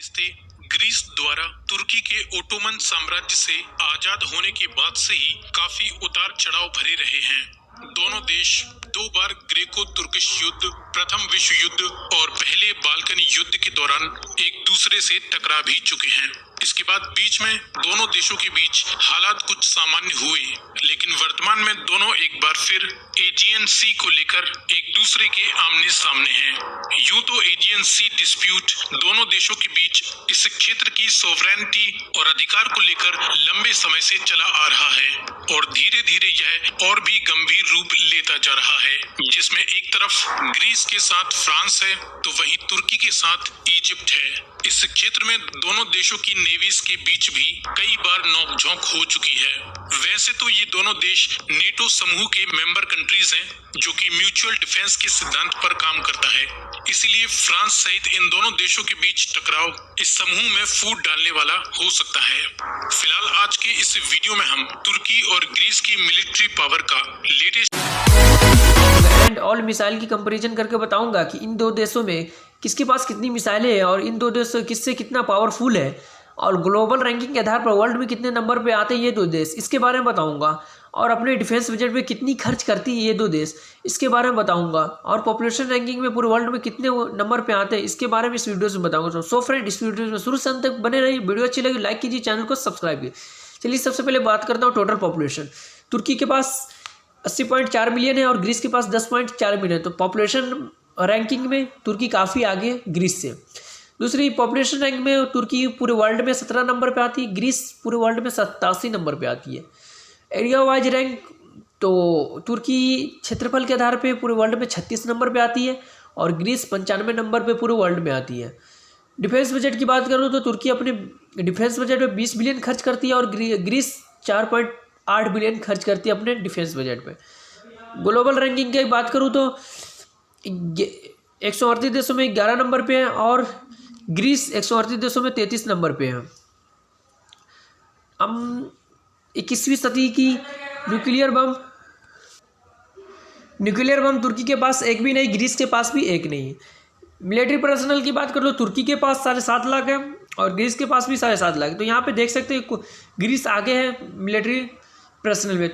थे। ग्रीस द्वारा तुर्की के ओटोमन साम्राज्य से आजाद होने के बाद से ही काफी उतार चढ़ाव भरे रहे हैं। दोनों देश 2 बार ग्रीको तुर्किश युद्ध, प्रथम विश्व युद्ध और पहले बाल्कन युद्ध के दौरान एक दूसरे से टकरा भी चुके हैं। इसके बाद बीच में दोनों देशों के बीच हालात कुछ सामान्य हुए, लेकिन वर्तमान में दोनों एक बार फिर एजियन सी को लेकर एक दूसरे के आमने सामने हैं। यूं तो एजियन सी डिस्प्यूट दोनों देशों के बीच इस क्षेत्र की सोवरेनिटी और अधिकार को लेकर लंबे समय से चला आ रहा है और धीरे धीरे यह और भी गंभीर रूप लेता जा रहा है, जिसमें एक तरफ ग्रीस के साथ फ्रांस है तो वहीं तुर्की के साथ इजिप्ट है। इस क्षेत्र में दोनों देशों की नेवीज के बीच भी कई बार नोकझोंक हो चुकी है। वैसे तो ये दोनों देश नेटो समूह के मेंबर कंट्रीज हैं, जो कि म्यूचुअल डिफेंस के सिद्धांत पर काम करता है। इसलिए फ्रांस सहित इन दोनों देशों के बीच टकराव इस समूह में फूट डालने वाला हो सकता है। फिलहाल आज के इस वीडियो में हम तुर्की और ग्रीस की मिलिट्री पावर का लेटेस्ट एंड ऑल मिसाइल की कंपैरिजन करके बताऊंगा कि इन दो देशों में किसके पास कितनी मिसाइलें हैं और इन दो देशों किससे कितना पावरफुल है और ग्लोबल रैंकिंग के आधार पर वर्ल्ड में कितने नंबर पे आते हैं ये दो देश, इसके बारे में बताऊंगा। और अपने डिफेंस बजट में कितनी खर्च करती है ये दो देश, इसके बारे में बताऊंगा। और पॉपुलेशन रैंकिंग में पूरे वर्ल्ड में कितने नंबर पे आते हैं, इसके बारे में इस वीडियो में बताऊंगा। सो फ्रेंड, इस वीडियो में शुरू से अंत तक बने रहिए। वीडियो अच्छी लगी लाइक कीजिए, चैनल को सब्सक्राइब कीजिए। चलिए सबसे पहले बात करता हूँ टोटल पॉपुलेशन। तुर्की के पास 80.4 मिलियन है और ग्रीस के पास 10.4 मिलियन। तो पॉपुलेशन रैंकिंग में तुर्की काफ़ी आगे है ग्रीस से। दूसरी पॉपुलेशन रैंक में तुर्की पूरे वर्ल्ड में 17 नंबर पे आती है, ग्रीस पूरे वर्ल्ड में 87 नंबर पे आती है। एरिया वाइज रैंक तो तुर्की क्षेत्रफल के आधार पे पूरे वर्ल्ड में 36 नंबर पे आती है और ग्रीस 95 नंबर पे पूरे वर्ल्ड में आती है। डिफेंस बजट की बात करूँ तो तुर्की अपने डिफेंस बजट में 20 बिलियन खर्च करती है और ग्रीस 4.8 बिलियन खर्च करती है अपने डिफेंस बजट में। ग्लोबल रैंकिंग की बात करूँ तो 138 देशों में 11 नंबर पे है और ग्रीस 138 देशों में 33 नंबर पे है। हम 21वीं सदी की न्यूक्लियर बम तुर्की के पास एक भी नहीं, ग्रीस के पास भी एक नहीं है। मिलिट्री पर्सनल की बात कर लो, तुर्की के पास 7.5 लाख है और ग्रीस के पास भी 7.5 लाख है। तो यहाँ पे देख सकते हैं ग्रीस आगे है मिलिट्री पर्सनल में।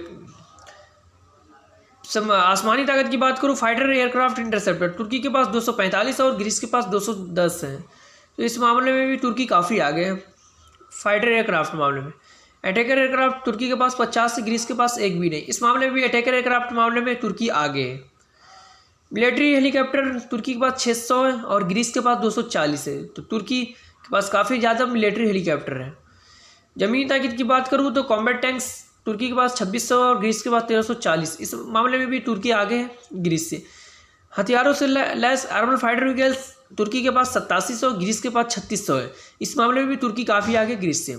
आसमानी ताकत की बात करूँ, फाइटर एयरक्राफ्ट इंटरसेप्टर तुर्की के पास 245 है और ग्रीस के पास 210 है। तो इस मामले में भी तुर्की काफ़ी आगे है फाइटर एयरक्राफ्ट मामले में। अटैकर एयरक्राफ्ट तुर्की के पास 50 है, ग्रीस के पास एक भी नहीं। इस मामले में भी अटैकर एयरक्राफ्ट मामले में तुर्की आगे है। मिलिट्री हेलीकॉप्टर तुर्की के पास 600 है और ग्रीस के पास 240 है। तो तुर्की के पास काफ़ी ज़्यादा मिलिट्री हेलीकॉप्टर है। ज़मीनी ताकत की बात करूँ तो कॉम्बैट टैंक्स तुर्की के पास 2600 और ग्रीस के पास 1340। इस मामले में भी तुर्की आगे है ग्रीस से। हथियारों से लैस आर्मल फाइटर व्हीकल्स तुर्की के पास 8700, ग्रीस के पास 3600 है। इस मामले में भी तुर्की काफ़ी आगे ग्रीस से।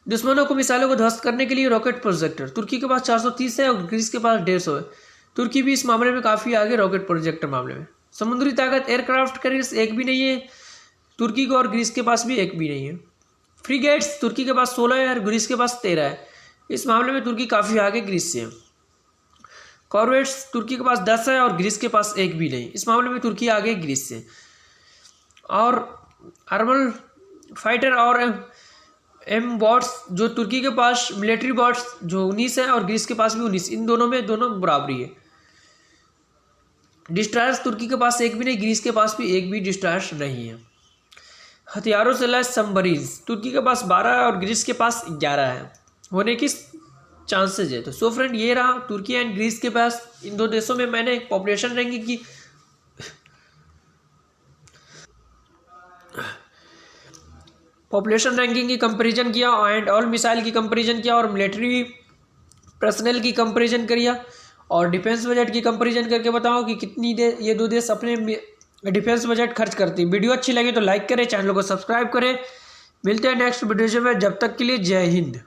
दुश्मनों को मिसाइलों को ध्वस्त करने के लिए रॉकेट प्रोजेक्टर तुर्की के पास 430 है और ग्रीस के पास 150 है। तुर्की भी इस मामले में काफ़ी आगे रॉकेट प्रोजेक्टर मामले में। समुद्री ताकत एयरक्राफ्ट कैरियर्स एक भी नहीं है तुर्की को और ग्रीस के पास भी एक भी नहीं है। फ्रीगेट्स तुर्की के पास 16 है और ग्रीस के पास 13 है। इस मामले में तुर्की काफ़ी आगे ग्रीस से है। कॉर्वेट्स तुर्की के पास 10 है और ग्रीस के पास एक भी नहीं। इस मामले में तुर्की आगे ग्रीस से। और आर्मल फाइटर और एम बॉट्स जो तुर्की के पास मिलिट्री बॉट्स जो 19 है और ग्रीस के पास भी 19। इन दोनों में दोनों बराबरी है। डिस्ट्रॉयर्स तुर्की के पास एक भी नहीं, ग्रीस के पास भी एक भी डिस्ट्रॉयर्स नहीं है। हथियारों से लैस सबमरीन्स तुर्की के पास 12 है और ग्रीस के पास 11 है होने की चांसेज है। तो सो फ्रेंड, ये रहा तुर्की एंड ग्रीस के पास। इन दो देशों में मैंने पॉपुलेशन रैंकिंग की कंपैरिजन किया एंड ऑल मिसाइल की कंपैरिजन किया और मिलिट्री पर्सनल की कंपैरिजन किया और डिफेंस बजट की कंपैरिजन करके बताओ कि कितनी ये दो देश अपने डिफेंस बजट खर्च करती है। वीडियो अच्छी लगी तो लाइक करें, चैनल को सब्सक्राइब करें। मिलते हैं नेक्स्ट वीडियो में, जब तक के लिए जय हिंद।